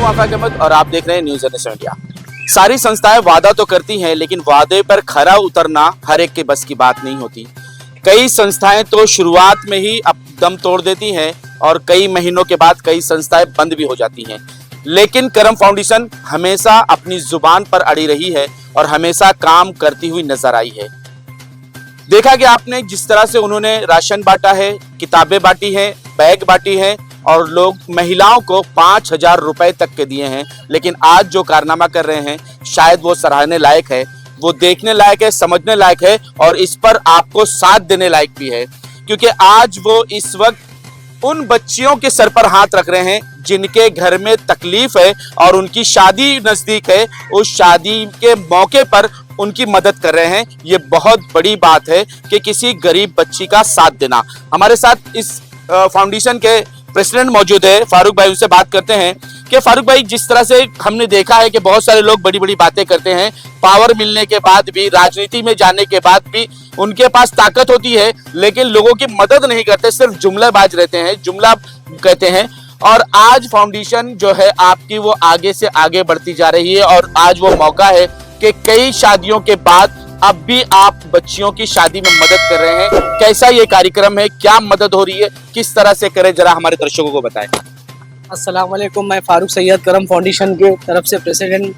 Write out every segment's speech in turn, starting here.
हूं आफाक अहमद और आप देख रहे हैं न्यूज़ नेशन इंडिया। सारी संस्थाएं वादा तो करती हैं, लेकिन वादे पर खरा उतरना हर एक के बस की बात नहीं होती। कई संस्थाएं तो शुरुआत में ही दम तोड़ देती हैं और कई महीनों के बाद कई संस्थाएं बंद भी हो जाती हैं। लेकिन करम फाउंडेशन हमेशा अपनी जुबान पर अड़ी रही है और हमेशा काम करती हुई नजर आई है। देखा कि आपने जिस तरह से उन्होंने राशन बांटा है, किताबें बांटी हैं, बैग बांटी हैं और लोग महिलाओं को 5,000 रुपए तक के दिए हैं। लेकिन आज जो कारनामा कर रहे हैं शायद वो सराहने लायक है, वो देखने लायक है, समझने लायक है और इस पर आपको साथ देने लायक भी है, क्योंकि आज वो इस वक्त उन बच्चियों के सर पर हाथ रख रहे हैं जिनके घर में तकलीफ है और उनकी शादी नजदीक है। उस शादी के मौके पर उनकी मदद कर रहे हैं। ये बहुत बड़ी बात है कि किसी गरीब बच्ची का साथ देना। हमारे साथ इस फाउंडेशन के प्रेसिडेंट मौजूद है, फारूक भाई, उनसे बात करते हैं कि फारूक भाई, जिस तरह से हमने देखा है कि बहुत सारे लोग बड़ी बड़ी बातें करते हैं, पावर मिलने के बाद भी, राजनीति में जाने के बाद भी उनके पास ताकत होती है लेकिन लोगों की मदद नहीं करते, सिर्फ जुमलाबाज रहते हैं, जुमला कहते हैं। और आज फाउंडेशन जो है आपकी वो आगे से आगे बढ़ती जा रही है और आज वो मौका है कि कई शादियों के बाद अब भी आप बच्चियों की शादी में मदद कर रहे हैं। कैसा ये कार्यक्रम है, क्या मदद हो रही है, किस तरह से करें, जरा हमारे दर्शकों को बताएं। अस्सलाम वालेकुम, मैं फारूक सैयद करम फाउंडेशन के तरफ से प्रेसिडेंट।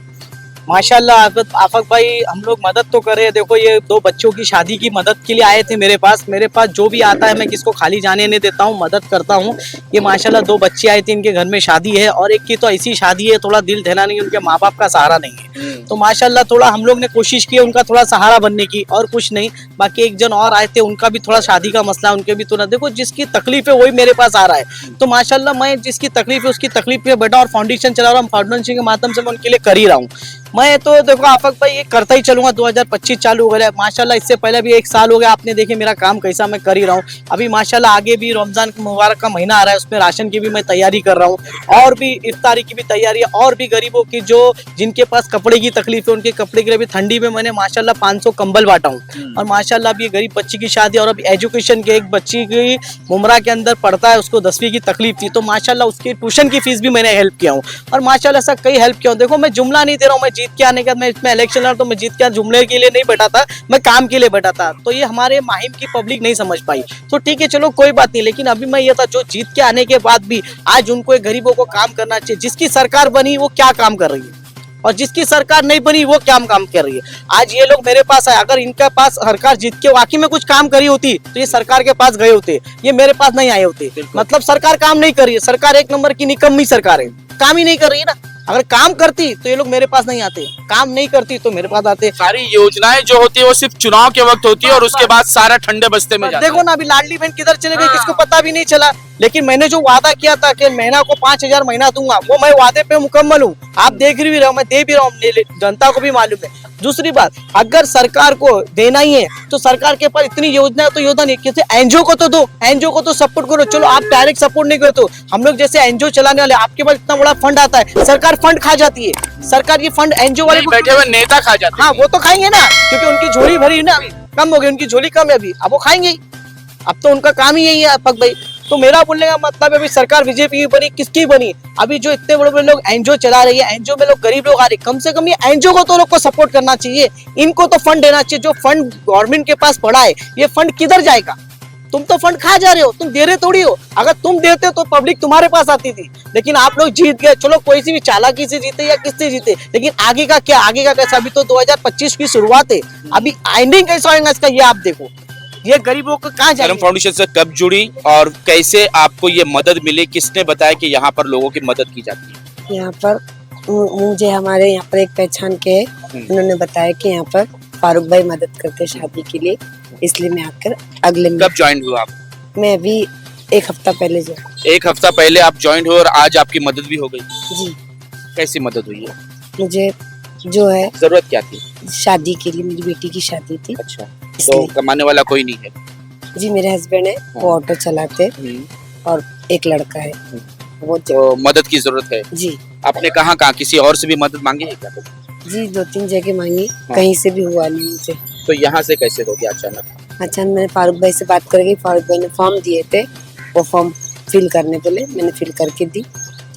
माशाल्लाह आफाक भाई, हम लोग मदद तो कर रहे हैं। देखो, ये दो बच्चों की शादी की मदद के लिए आए थे मेरे पास जो भी आता है मैं किसको खाली जाने नहीं देता हूँ, मदद करता हूँ। ये माशाल्लाह दो बच्चे आए थे, इनके घर में शादी है और एक की तो ऐसी शादी है थोड़ा दिल देना नहीं, उनके माँ बाप का सहारा नहीं है। तो माशाल्लाह थोड़ा हम लोग ने कोशिश की उनका थोड़ा सहारा बनने की, और कुछ नहीं। बाकी एक जन और आए थे, उनका भी थोड़ा शादी का मसला, उनके भी थोड़ा देखो, जिसकी तकलीफ है वही मेरे पास आ रहा है। तो माशाल्लाह मैं जिसकी तकलीफ है उसकी तकलीफ पे बैठा और फाउंडेशन चला रहा हूँ। फाउंडेशन के माध्यम से मैं उनके लिए कर ही रहा हूँ। मैं तो देखो आफाक भाई, ये करता ही चलूंगा। 2025 चालू हो गया माशाल्लाह, इससे पहले भी 1 साल हो गया। आपने देखे मेरा काम कैसा, मैं कर ही रहा हूँ। अभी माशाल्लाह आगे भी रमजान मुबारक का महीना आ रहा है, उसमें राशन की भी मैं तैयारी कर रहा हूँ और भी इफ्तारी की भी तैयारी है। और भी गरीबों की जो जिनके पास कपड़े की तकलीफ है, उनके कपड़े के लिए भी ठंडी में मैंने माशाल्लाह 500 कंबल बांटा हूँ। और माशाल्लाह अभी गरीब बच्ची की शादी और अभी एजुकेशन के एक बच्ची की मुमरा के अंदर पढ़ता है, उसको 10वीं की तकलीफ थी, तो माशाल्लाह उसकी ट्यूशन की फीस भी मैंने हेल्प किया हूँ। और माशाल्लाह ऐसा कई हेल्प किया हूँ। देखो, मैं जुमला नहीं दे रहा हूँ, मैं जीत के आने का, मैं इसमें इलेक्शन लड़ा तो मैं जीत के जुमले के लिए नहीं बैठा था, मैं काम के लिए बैठा था। तो ये हमारे माहिम की पब्लिक नहीं समझ पाई। तो ठीक है, चलो कोई बात नहीं। लेकिन अभी मैं ये था, जो जीत के आने के बाद भी आज उनको गरीबों को काम करना चाहिए। जिसकी सरकार बनी वो क्या काम कर रही है और जिसकी सरकार नहीं बनी वो क्या काम कर रही है। आज ये लोग मेरे पास आए, अगर इनके पास सरकार जीत के वाकई में कुछ काम करी होती तो ये सरकार के पास गए होते, ये मेरे पास नहीं आए होते। मतलब सरकार काम नहीं कर रही है, सरकार एक नंबर की निकम्मी सरकार है, काम ही नहीं कर रही है ना। अगर काम करती तो ये लोग मेरे पास नहीं आते, काम नहीं करती तो मेरे पास आते। सारी योजनाएं जो होती है वो सिर्फ चुनाव के वक्त होती है और उसके बाद सारा ठंडे बस्ते में जाता है। देखो ना, अभी लाडली बहन किधर चले गई, किसको पता भी नहीं चला। लेकिन मैंने जो वादा किया था कि महीना को 5,000 महीना दूंगा, वो मैं वादे पे मुकम्मल हूँ। आप देख भी रहे हो, मैं दे भी रहा हूँ, जनता को भी मालूम है। दूसरी बात, अगर सरकार को देना ही है तो सरकार के पास इतनी योजना तो योजना नहीं, कैसे एनजीओ को तो दो, एनजीओ को तो सपोर्ट करो। चलो आप डायरेक्ट सपोर्ट नहीं करते, हम लोग जैसे एनजीओ चलाने वाले, आपके पास इतना बड़ा फंड आता है, सरकार फंड खा जाती है। सरकार की फंड एनजीओ वाले बैठे हुए नेता खा जाते हैं। हाँ, वो तो खाएंगे ना, क्योंकि उनकी झोली भरी ना, कम हो गई, उनकी झोली कम है अभी, अब वो खाएंगे। अब तो उनका काम ही यही है आफाक भाई। तो मेरा बोलने का मतलब है, अभी सरकार बीजेपी की बनी, किसकी बनी? अभी जो इतने बड़े बड़े लोग एनजीओ चला रही है, एनजीओ में लोग गरीब लोग आ रहे, कम से कम ये एनजीओ को तो लोग को सपोर्ट करना चाहिए, इनको तो फंड देना चाहिए। जो फंड गवर्नमेंट के पास पड़ा है, ये फंड किधर जाएगा? तुम तो फंड खा जा रहे हो, तुम दे रहे थोड़ी हो। अगर तुम देते तो पब्लिक तुम्हारे पास आती थी, लेकिन आप लोग जीत गए। चलो कोई सी भी चालाकी से जीते या किससे जीते, लेकिन आगे का क्या, आगे का कैसा? अभी तो 2025 की शुरुआत है, अभी एंडिंग कैसा होगा इसका ये आप देखो। ये गरीबों को कहाँ जाएंगे? करम फाउंडेशन से कब जुड़ी और कैसे आपको ये मदद मिली? किसने बताया कि यहाँ पर लोगों की मदद की जाती है? यहाँ पर मुझे हमारे यहाँ पर एक पहचान के है, उन्होंने बताया कि यहाँ पर फारूक भाई मदद करते शादी के लिए, इसलिए मैं आकर अगले में। कब ज्वाइन हुआ आप? मैं अभी 1 हफ्ता पहले जो 1 हफ्ता पहले आप ज्वाइन हुए और आज आपकी मदद भी हो गई। जी, कैसी मदद हुई है? मुझे जो है जरूरत क्या थी? शादी के लिए, मेरी बेटी की शादी थी। अच्छा, तो कमाने वाला कोई नहीं है? जी, मेरे हस्बैंड है, वो ऑटो चलाते और एक लड़का है, वो तो मदद की जरूरत है जी। आपने कहाँ किसी और से भी मदद मांगी है क्या? जी, 2-3 जगह मांगी, कहीं से भी हुआ नहीं मुझे। तो यहाँ से कैसे हो गया अचानक? अच्छा, मैंने फारूक भाई से बात करके, फारूक भाई ने फॉर्म दिए थे, वो फॉर्म फिल करने बोले, मैंने फिल करके दी,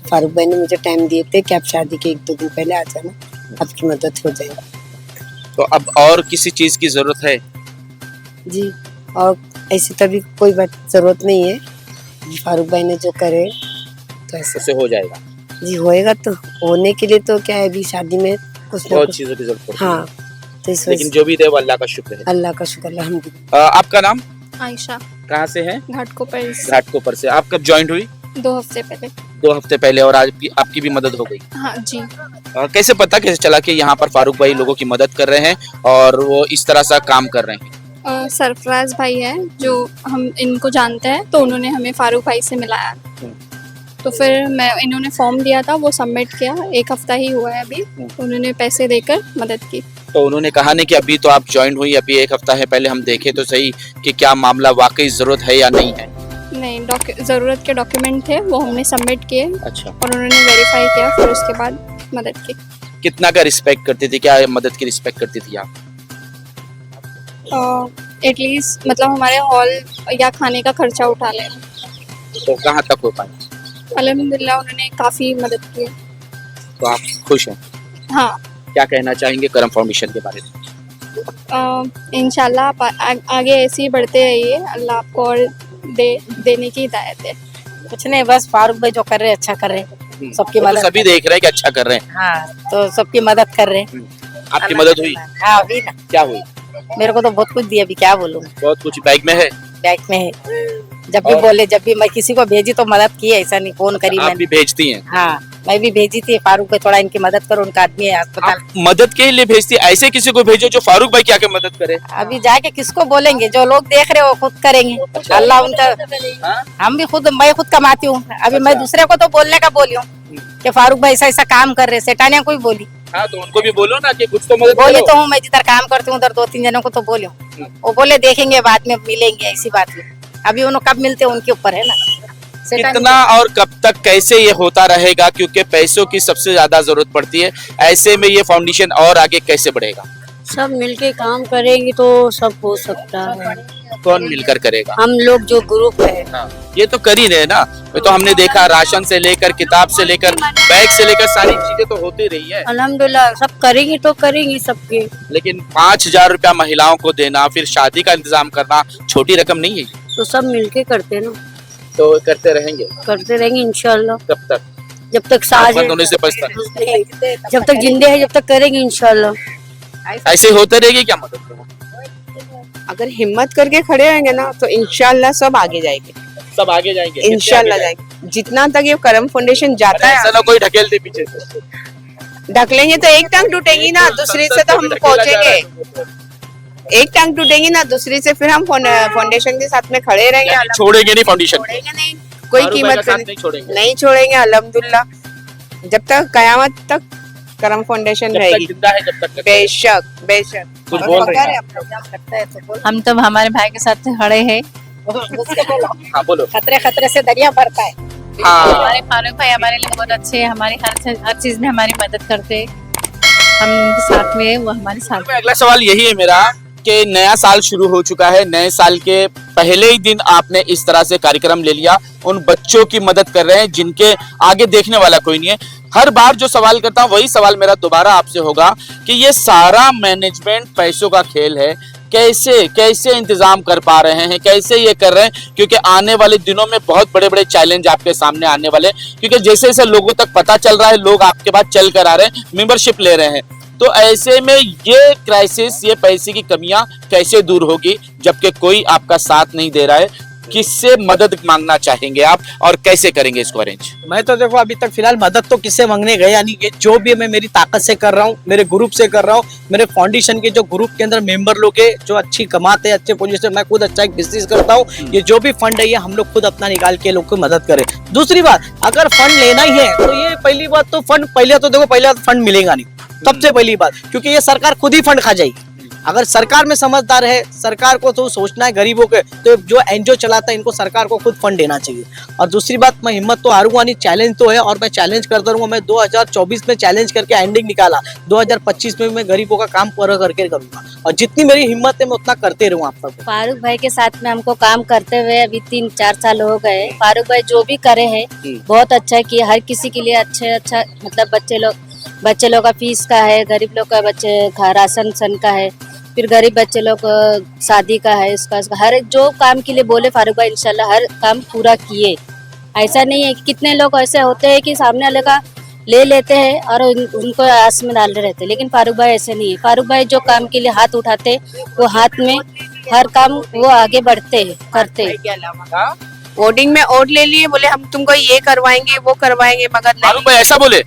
फारूक भाई ने मुझे टाइम दिए थे कि आप शादी के 1-2 दिन पहले आ जाना, आपकी मदद हो जाएगी। तो अब और किसी चीज की जरूरत है? जी, और ऐसी तो अभी कोई बात जरूरत नहीं है, फारूक भाई ने जो करे तो ऐसे उससे हो जाएगा। जी होएगा। तो होने के लिए तो क्या है, अभी शादी में कुछ ना बहुत कुछ। चीजों की जरूरत पड़ती है। हाँ, तो इस लेकिन वजह जो भी दे वो अल्लाह का शुक्र है। अल्लाह का शुक्र अल्हम्दुलिल्लाह। आपका नाम? आयशा, कहाँ से है? घाटकोपर से। घाटकोपर से। आप कब ज्वाइन हुई? 2 हफ्ते पहले। 2 हफ्ते पहले। और आज आपकी भी मदद हो गई। हाँ जी। कैसे पता कैसे चला कि यहाँ पर फारूक भाई लोगों की मदद कर रहे हैं और वो इस तरह से काम कर रहे हैं? सरफराज भाई है जो हम इनको जानते हैं, तो उन्होंने हमें फारूक भाई से मिलाया। तो फिर इन्होंने फॉर्म दिया था, वो सबमिट किया। 1 हफ्ता ही हुआ है अभी। उन्होंने पैसे देकर मदद की। तो उन्होंने कहा नहीं कि अभी तो आप ज्वाइन हुई, अभी 1 हफ्ता है, पहले हम देखें तो सही कि क्या मामला वाकई जरूरत है या नहीं है? नहीं, ज़रूरत के डॉक्यूमेंट थे, वो हमने सबमिट किए अच्छा। और उन्होंने वेरीफाई किया, फिर उसके बाद मदद की। कितना का रिस्पेक्ट करती थी, क्या मदद की रिस्पेक्ट करती थी आप? एटलीस्ट मतलब हमारे हॉल या खाने का खर्चा उठा लें। तो कहाँ तक हो पाए? अल्हम्दुलिल्लाह उन्होंने काफ़ी मदद की है। तो आप खुश हैं? हाँ, क्या कहना चाहेंगे करम फाउंडेशन के बारे में? इंशाल्लाह आप आगे ऐसे ही बढ़ते रहिए। अल्लाह आपको और देने की हिदायत है। कुछ नहीं, बस फारूक भाई जो कर रहे हैं अच्छा कर रहे हैं, सबकी वो तो मदद सभी देख रहे हैं कि अच्छा कर रहे हैं। हाँ, तो सबकी मदद कर रहे हैं। आपकी मदद हुई? हाँ, अभी ना क्या हुई? मेरे को तो बहुत कुछ दिया, अभी क्या बोलूँ। बहुत कुछ बैग में है? बैग में है। जब भी और? बोले, जब भी मैं किसी को भेजी तो मदद की है, ऐसा नहीं फोन करी आप मैंने। भी भेजती हैं? हाँ, मैं भी भेजी थी फारूक भाई, थोड़ा इनकी मदद करो, उनका आदमी है अस्पताल। आप मदद के लिए भेजती हैं? ऐसे किसी को भेजो जो फारूक भाई की आके मदद करे। अभी जाके किसको बोलेंगे, जो लोग देख रहे हो खुद करेंगे। अल्लाह उनका, हाँ? हम भी मैं खुद कमाती हूँ। अभी मैं दूसरे को तो बोलने का बोली हूँ कि फारूक भाई ऐसा ऐसा काम कर रहे, सेठानिया कोई बोली हाँ, तो उनको भी बोलो ना कि कुछ तो मदद बोली करो। तो हूँ मैं, जिधर काम करती हूँ उधर 2-3 जनों को तो बोली हूँ। वो बोले देखेंगे बाद में मिलेंगे, ऐसी बात है। अभी उन्होंने कब मिलते हैं उनके ऊपर है ना। कितना और कब तक कैसे ये होता रहेगा, क्योंकि पैसों की सबसे ज्यादा जरूरत पड़ती है। ऐसे में ये फाउंडेशन और आगे कैसे बढ़ेगा? सब मिलके काम करेंगे तो सब हो सकता है। कौन मिलकर करेगा? हम लोग जो ग्रुप है, हाँ, ये तो कर ही रहे ना। ये तो हमने देखा, राशन से लेकर, किताब से लेकर, बैग से लेकर सारी चीजें तो होती रही है। अल्हम्दुलिल्लाह सब करेंगे तो करेंगे सबके। लेकिन 5,000 रुपया महिलाओं को देना, फिर शादी का इंतजाम करना छोटी रकम नहीं है। तो सब मिलके करते ना, तो करते रहेंगे इंशाल्लाह। कब तक? जब तक साज बंद होने से बचता जब तक जिंदे है जब तक करेंगे इंशाल्लाह। ऐसे होते रहेगी क्या मदद? अगर हिम्मत करके खड़े रहेंगे ना तो इंशाल्लाह सब आगे जाएंगे, सब आगे जाएंगे, इंशाल्लाह जाएंगे। जितना तक ये करम फाउंडेशन जाता ऐसा है, ना कोई ढकेल दे पीछे से। ढकलेंगे तो एक टांग टूटेगी ना, दूसरी से तो हम पहुंचेंगे। एक टांग टूटेगी ना, दूसरी से फिर हम फाउंडेशन के साथ में खड़े रहेंगे। यानी छोड़ेंगे नहीं फाउंडेशन, छोड़ेंगे नहीं, कोई फारूक भाई कीमत का साथ पे नहीं छोड़ेंगे। नहीं छोड़ेंगे अल्हम्दुलिल्लाह। जब तक कयामत तक करम फाउंडेशन जब तक रहेगी। जिंदा है तब तक। बेशक बेशक। कुछ बोल रहे हैं? हम तो हमारे भाई के साथ खड़े हैं। हाँ बोलो। खतरे खतरे से दरिया भरता है। हाँ, हमारे फारूक भाई हमारे लिए बहुत अच्छे हैं, हमारी हर चीज में हमारी मदद करते हैं। हम उनके साथ में हैं, वो हमारे साथ। अगला सवाल यही है मेरा कि नया साल शुरू हो चुका है, नए साल के पहले ही दिन आपने इस तरह से कार्यक्रम ले लिया, उन बच्चों की मदद कर रहे हैं जिनके आगे देखने वाला कोई नहीं है। हर बार जो सवाल करता हूं वही सवाल मेरा दोबारा आपसे होगा कि ये सारा मैनेजमेंट पैसों का खेल है, कैसे इंतजाम कर पा रहे हैं, कैसे ये कर रहे हैं? क्योंकि आने वाले दिनों में बहुत बड़े बड़े चैलेंज आपके सामने आने वाले, क्योंकि जैसे जैसे लोगों तक पता चल रहा है, लोग आपके पास चल कर आ रहे हैं, मेंबरशिप ले रहे हैं, तो ऐसे में ये क्राइसिस, ये पैसे की कमियां कैसे दूर होगी जबकि कोई आपका साथ नहीं दे रहा है? किससे मदद मांगना चाहेंगे आप और कैसे करेंगे इसको अरेंज? मैं तो देखो अभी तक फिलहाल मदद तो किससे मांगने गया नहीं, ये जो भी मैं मेरी ताकत से कर रहा हूँ, मेरे ग्रुप से कर रहा हूँ, मेरे फाउंडेशन के जो ग्रुप के अंदर मेंबर लोग हैं जो अच्छी कमाते हैं, अच्छे पोजीशन, मैं खुद अच्छा एक बिजनेस करता हूँ, ये जो भी फंड है ये हम लोग खुद अपना निकाल के लोग को मदद करें। दूसरी बात, अगर फंड लेना ही है तो ये पहली बात तो फंड पहले तो देखो, पहले फंड मिलेगा नहीं, सबसे पहली बात, क्योंकि ये सरकार खुद ही फंड खा जाएगी। अगर सरकार में समझदार है, सरकार को तो सोचना है गरीबों के, तो जो एनजीओ चलाता है इनको सरकार को खुद फंड देना चाहिए। और दूसरी बात, मैं हिम्मत तो हारूंगा नहीं, चैलेंज तो है और मैं चैलेंज करता रहूंगा। मैं 2024 में चैलेंज करके एंडिंग निकाला, 2025 में मैं गरीबों का काम पूरा करके करूंगा और जितनी मेरी हिम्मत है मैं उतना करते रहूंगा। आप तक फारूक भाई के साथ में हमको काम करते हुए अभी 3-4 साल हो गए। फारूक भाई जो भी करे है बहुत अच्छा किया, हर किसी के लिए अच्छा मतलब बच्चे लोग का फीस का है, गरीब लोग का बच्चे का राशन सन का है, फिर गरीब बच्चे लोग को शादी का है, इसका हर एक जो काम के लिए बोले फारूक भाई इंशाल्लाह हर काम पूरा किए। ऐसा नहीं है कि कितने लोग ऐसे होते हैं कि सामने वाले का ले लेते हैं और उनको आस में डाले रहते हैं, लेकिन फारूक भाई ऐसे नहीं है। फारूक भाई जो काम के लिए हाथ उठाते वो हाथ में हर काम वो आगे बढ़ते हैं, करते हैं। वोटिंग में वोट ले लिए, बोले हम तुमको ये करवाएंगे वो करवाएंगे, मगर फारूक नहीं, भाई ऐसा बोले?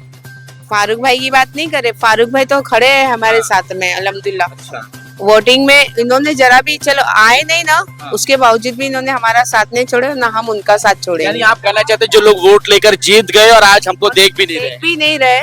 फारूक भाई की बात नहीं करे। फारूक भाई तो खड़े हैं हमारे साथ में अल्हम्दुलिल्लाह। वोटिंग में इन्होंने जरा भी चलो आए नहीं ना, उसके बावजूद भी इन्होंने हमारा साथ नहीं छोड़े ना हम उनका साथ छोड़े। यानी आप कहना चाहते हैं जो लोग वोट लेकर जीत गए और आज हमको देख भी नहीं रहे।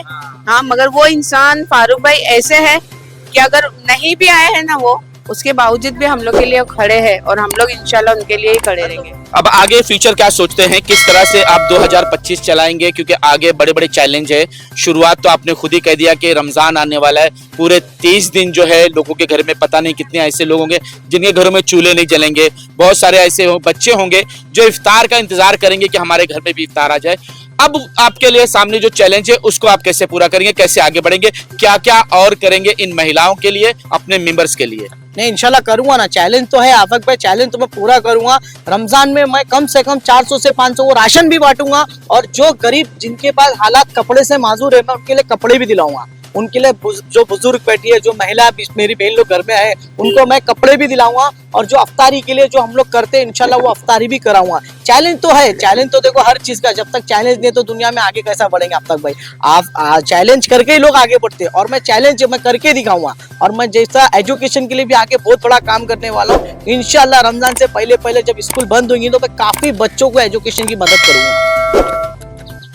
हाँ, मगर वो इंसान फारूक भाई ऐसे है कि अगर नहीं भी आए हैं ना वो, उसके बावजूद भी हम लोग के लिए खड़े हैं और हम लोग इंशाल्लाह उनके लिए ही खड़े रहेंगे। अब आगे फ्यूचर क्या सोचते हैं, किस तरह से आप 2025 चलाएंगे? क्योंकि आगे बड़े बड़े चैलेंज है। शुरुआत तो आपने खुद ही कह दिया कि रमजान आने वाला है, पूरे 30 दिन जो है लोगों के घर में पता नहीं कितने ऐसे लोग होंगे जिनके घरों में चूल्हे नहीं जलेंगे। बहुत सारे ऐसे बच्चे होंगे जो इफ्तार का इंतजार करेंगे कि हमारे घर में भी इफ्तार आ जाए। अब आपके लिए सामने जो चैलेंज है उसको आप कैसे पूरा करेंगे, कैसे आगे बढ़ेंगे, क्या क्या और करेंगे इन महिलाओं के लिए, अपने मेंबर्स के लिए? नहीं, इंशाल्लाह करूंगा ना। चैलेंज तो है आफक भाई, चैलेंज तो मैं पूरा करूंगा। रमजान में मैं कम से कम 400 से 500 वो राशन भी बांटूंगा और जो गरीब जिनके पास हालात कपड़े से माजूर है मैं उनके लिए कपड़े भी दिलाऊंगा। उनके लिए जो बुजुर्ग बैठी है, जो महिला मेरी बहन लोग घर में है, उनको मैं कपड़े भी दिलाऊंगा और जो अफ्तारी के लिए जो हम लोग करते हैं इंशाल्लाह वो अफ्तारी भी कराऊंगा। चैलेंज तो है, चैलेंज तो देखो हर चीज का, जब तक चैलेंज नहीं तो दुनिया में आगे कैसा बढ़ेंगे आप तक भाई। आप चैलेंज करके ही लोग आगे बढ़ते हैं और मैं चैलेंज मैं करके दिखाऊंगा और मैं जैसा एजुकेशन के लिए भी आगे बहुत बड़ा काम करने वाला हूँ इंशाल्लाह। रमजान से पहले जब स्कूल बंद होंगी तो मैं काफी बच्चों को एजुकेशन की मदद करूंगा।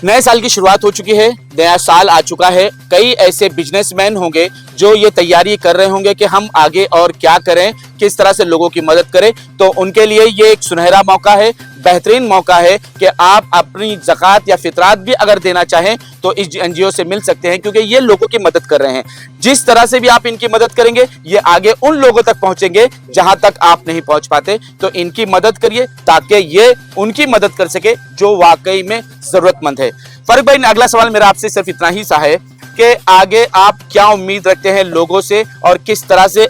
नए साल की शुरुआत हो चुकी है, नया साल आ चुका है। कई ऐसे बिजनेसमैन होंगे जो ये तैयारी कर रहे होंगे कि हम आगे और क्या करें, किस तरह से लोगों की मदद करें। तो उनके लिए ये एक सुनहरा मौका है, बेहतरीन मौका है कि आप अपनी ज़कात या फितरात भी अगर देना चाहें तो इस एनजीओ से मिल सकते हैं, क्योंकि ये लोगों की मदद कर रहे हैं। जिस तरह से भी आप इनकी मदद करेंगे ये आगे उन लोगों तक पहुंचेंगे जहां तक आप नहीं पहुंच पाते। तो इनकी मदद करिए ताकि ये उनकी मदद कर सके जो वाकई में जरूरतमंद है। फारूक भाई, अगला सवाल मेरा आपसे सिर्फ इतना ही सा है कि आगे आप क्या उम्मीद रखते हैं लोगों से और किस तरह से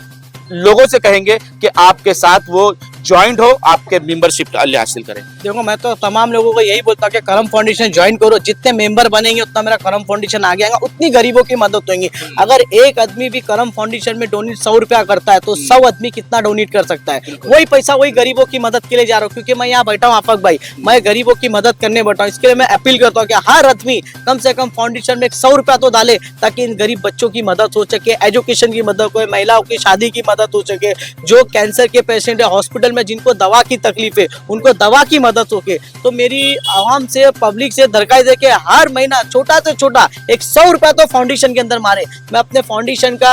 लोगों से कहेंगे कि आपके साथ वो ज्वाइंट हो, आपके मेंबरशिप हासिल करें? देखो, मैं तो तमाम लोगों को यही बोलता हूँ कि करम फाउंडेशन ज्वाइन करो। जितने मेंबर बनेंगे उतना मेरा करम फाउंडेशन आगे आएगा, उतनी गरीबों की मदद होगी। अगर एक आदमी भी करम फाउंडेशन में डोनेट 100 रुपया करता है तो 100 आदमी कितना डोनेट कर सकता है? वही पैसा वही गरीबों की मदद के लिए जा रहा हूँ। क्योंकि मैं यहाँ बैठा हूँ आफक भाई, मैं गरीबों की मदद करने बैठा हूँ। इसके लिए मैं अपील करता हूँ कि हर आदमी कम से कम फाउंडेशन में 100 रुपया तो डाले ताकि इन गरीब बच्चों की मदद हो सके, एजुकेशन की मदद हो, महिलाओं की शादी की मदद हो सके, जो कैंसर के पेशेंट है हॉस्पिटल में जिनको दवा की तकलीफ है उनको दवा की मदद हो के। तो मेरी आवाम से, पब्लिक से दरखास्त है कि हर महीना छोटा से छोटा एक 100 रुपया तो फाउंडेशन के अंदर मारे। मैं अपने फाउंडेशन का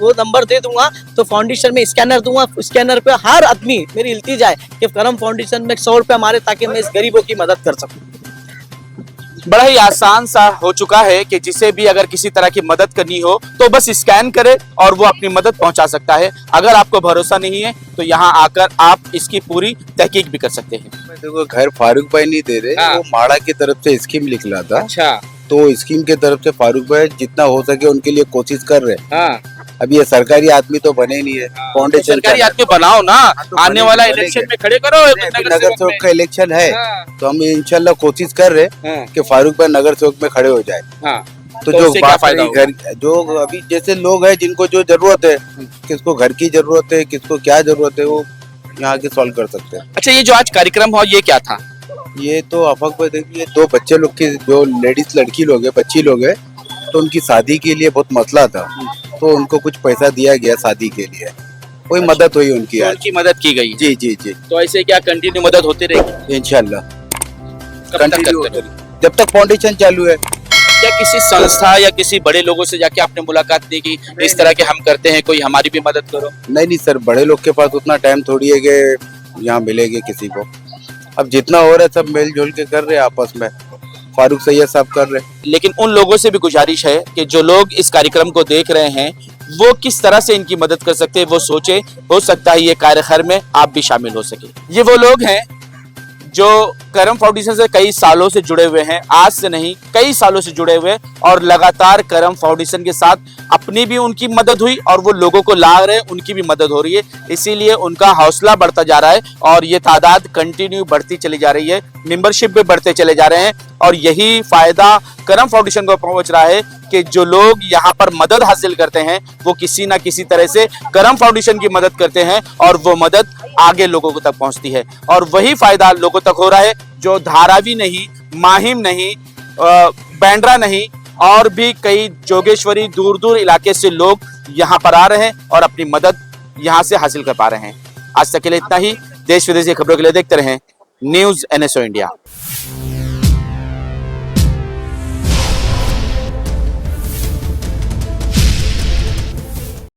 वो नंबर दे दूंगा तो फाउंडेशन में स्कैनर दूंगा, स्कैनर पे हर आदमी मेरी इल्तिजा है कि करम फाउंडेशन में 100 रुपया मारे ताकि मैं इस गरीबों की मदद कर सकूं। बड़ा ही आसान सा हो चुका है कि जिसे भी अगर किसी तरह की मदद करनी हो तो बस स्कैन करे और वो अपनी मदद पहुंचा सकता है। अगर आपको भरोसा नहीं है तो यहाँ आकर आप इसकी पूरी तहकीक भी कर सकते हैं। देखो, घर फारूक भाई नहीं दे रहे, वो माड़ा की तरफ से स्कीम निकला था। अच्छा, तो स्कीम के तरफ से फारूक भाई जितना हो सके उनके लिए कोशिश कर रहे। अब ये सरकारी आदमी तो बने नहीं है, फाउंडेशन सरकारी आदमी बनाओ ना। आने वाला इलेक्शन में खड़े करो, नगर सेवक का इलेक्शन है तो हम इंशाल्लाह कोशिश कर रहे कि फारूक भाई नगर सेवक में खड़े हो जाए। तो जो क्या फायदा घर, जो अभी जैसे लोग हैं जिनको जो जरूरत है, किसको घर की जरूरत है, किसको क्या जरूरत है, वो यहाँ के सॉल्व कर सकते हैं। अच्छा, ये जो आज कार्यक्रम हुआ ये क्या था? ये तो आफक भाई देखिए, 2 बच्चे लोग की, जो लेडीज लड़की लोग है, बच्ची लोग है, तो उनकी शादी के लिए बहुत मसला था तो उनको कुछ पैसा दिया गया शादी के लिए, कोई मदद हुई उनकी, उनकी मदद की गई। जी जी जी। तो ऐसे क्या कंटिन्यू मदद होती रहेगी इंशाल्लाह, कब तक करते रहोगे? जब तक फाउंडेशन चालू है। क्या किसी संस्था या किसी बड़े लोगों से जाके आपने मुलाकात नहीं की, इस तरह के हम करते हैं, कोई हमारी भी मदद करो? नहीं सर, बड़े लोग के पास उतना टाइम थोड़ी है कि यहाँ मिलेंगे किसी को। अब जितना हो रहा है सब मिलजुल के कर रहे हैं आपस में, फारूक सैयद साहब कर रहे हैं। लेकिन उन लोगों से भी गुजारिश है कि जो लोग इस कार्यक्रम को देख रहे हैं वो किस तरह से इनकी मदद कर सकते हैं वो सोचे, हो सकता है ये कार्यक्रम में आप भी शामिल हो सके। ये वो लोग हैं जो करम फाउंडेशन से कई सालों से जुड़े हुए हैं, आज से नहीं कई सालों से जुड़े हुए, और लगातार करम फाउंडेशन के साथ अपनी भी उनकी मदद हुई और वो लोगों को ला रहे हैं, उनकी भी मदद हो रही है। इसीलिए उनका हौसला बढ़ता जा रहा है और ये तादाद कंटिन्यू बढ़ती चली जा रही है, मेंबरशिप भी बढ़ते चले जा रहे हैं। और यही फायदा करम फाउंडेशन को पहुंच रहा है कि जो लोग यहाँ पर मदद हासिल करते हैं वो किसी ना किसी तरह से करम फाउंडेशन की मदद करते हैं और वो मदद आगे लोगों तक पहुंचती है। और वही फायदा लोगों तक हो रहा है जो धारावी नहीं, माहिम नहीं, बैंड्रा नहीं और भी कई जोगेश्वरी दूर दूर इलाके से लोग यहाँ पर आ रहे हैं और अपनी मदद यहाँ से हासिल कर पा रहे हैं। आज तक के लिए इतना ही। देश विदेश की खबरों के लिए देखते रहें न्यूज़ NSO इंडिया।